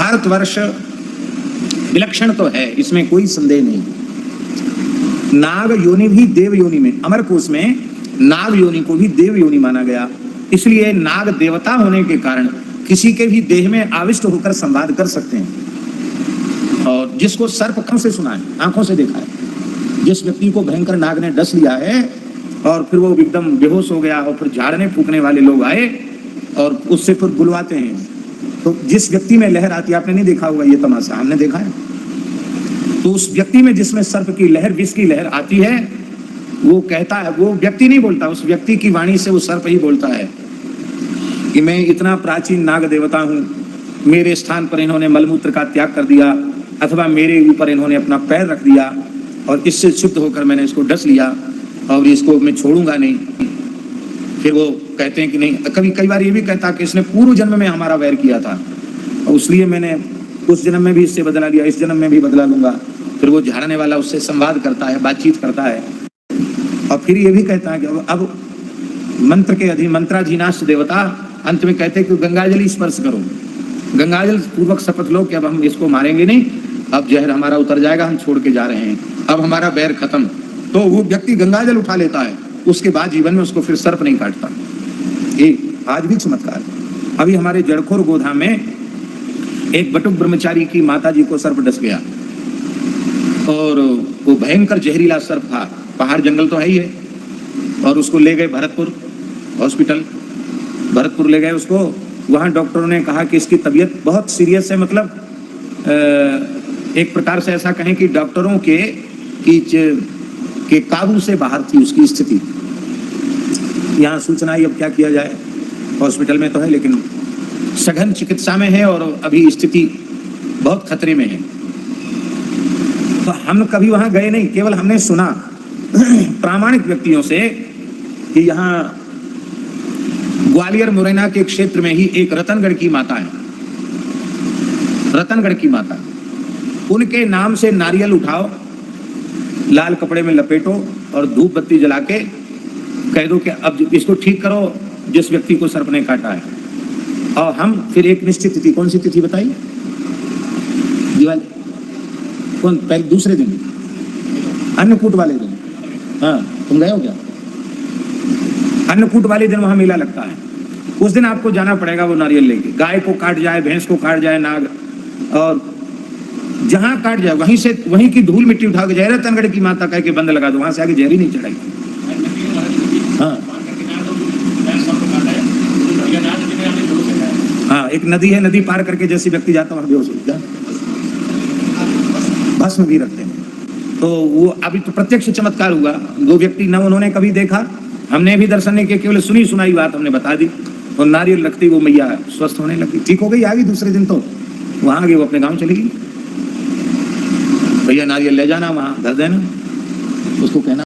भारतवर्ष विलक्षण तो है, इसमें कोई संदेह नहीं। नाग योनि भी देव योनि में, अमरकोश में नाग योनि को भी देव योनि माना गया। इसलिए नाग देवता होने के कारण किसी के भी देह में आविष्ट होकर संवाद कर सकते हैं। और जिसको सर्प कम से सुना है, आंखों से देखा है, जिस व्यक्ति को भयंकर नाग ने डस लिया है और फिर वो एकदम बेहोश हो गया और फिर झाड़ने फूकने वाले लोग आए और उससे फिर बुलवाते हैं, तो जिस व्यक्ति में लहर आती है, आपने नहीं देखा होगा ये तमाशा, हमने देखा है, तो उस व्यक्ति में जिसमें सर्प की लहर, विष की लहर आती है, वो कहता है, वो व्यक्ति नहीं बोलता, उस व्यक्ति की वाणी से वो सर्प ही बोलता है कि मैं इतना प्राचीन नाग देवता हूं, मेरे स्थान पर इन्होंने मलमूत्र का त्याग कर दिया अथवा मेरे ऊपर इन्होंने अपना पैर रख दिया और इससे क्षुब्ध होकर मैंने इसको डस लिया और इसको मैं छोड़ूंगा नहीं। फिर वो कहते हैं कि नहीं, कई बार ये भी कहता कि इसने पूर्व जन्म में हमारा वैर किया था और इसलिए मैंने उस जन्म में भी इससे बदला लिया, इस जन्म में भी बदला लूंगा। फिर वो झाड़ने वाला उससे संवाद करता है, बातचीत करता है और फिर ये भी कहता है कि अब मंत्र के अधीन, मंत्राधीनाश देवता अंत में कहते हैं कि गंगाजल स्पर्श करो, गंगाजल पूर्वक शपथ लो कि अब हम इसको मारेंगे नहीं, अब जहर हमारा उतर जाएगा, हम छोड़ के जा रहे हैं, अब हमारा बैर खत्म। तो वो व्यक्ति गंगाजल उठा लेता है, उसके बाद जीवन में उसको फिर सर्प नहीं काटता। ये आज भी चमत्कार है। अभी हमारे जड़खोर गोधाम में एक बटुक ब्रह्मचारी की माता जी को सर्प डस गया और वो भयंकर जहरीला सर्प था, पहाड़ जंगल तो है ही है, और उसको ले गए भरतपुर हॉस्पिटल, भरतपुर ले गए उसको। वहाँ डॉक्टरों ने कहा कि इसकी तबीयत बहुत सीरियस है, मतलब एक प्रकार से ऐसा कहें कि डॉक्टरों के काबू से बाहर थी उसकी स्थिति। यहाँ सूचना आई, अब क्या किया जाए, हॉस्पिटल में तो है लेकिन सघन चिकित्सा में है और अभी स्थिति बहुत खतरे में है। तो हम कभी वहां गए नहीं, केवल हमने सुना प्रामाणिक व्यक्तियों से कि यहाँ ग्वालियर मुरैना के क्षेत्र में ही एक रतनगढ़ की माता है, रतनगढ़ की माता, उनके नाम से नारियल उठाओ, लाल कपड़े में लपेटो और धूप बत्ती जला के कह दो कि अब इसको ठीक करो जिस व्यक्ति को सर्प ने काटा है। और हम फिर एक निश्चित तिथि, कौन सी तिथि बताइए, दिवाली, कौन पहले दूसरे दिन, अन्नकूट वाले दिन, हाँ तुम गए हो क्या, अन्नकूट वाले दिन वहां मेला लगता है, उस दिन आपको जाना पड़ेगा वो नारियल लेके। गाय को काट जाए, भैंस को काट जाए नाग, और जहां काट जाए वहीं से, वहीं की धूल मिट्टी उठा के जय रतनगढ़ की माता कह के बंद लगा दो, वहां से आगे जहरी नहीं चढ़ाई। हाँ हाँ, एक नदी है, नदी पार करके जैसे व्यक्ति जाता वहां बेहोश हो जाता, भस्म भी रखते हैं। तो वो अभी तो प्रत्यक्ष चमत्कार हुआ, दो व्यक्ति न उन्होंने कभी देखा, हमने भी दर्शन नहीं किया, केवल सुनी सुनाई बात हमने बता दी और नारियल रखती वो मैया स्वस्थ होने लगी, ठीक हो गई, आ गई दूसरे दिन, तो वहां गई, वो अपने गांव चली गई। भैया नारियल ले जाना, वहां धर देना, उसको कहना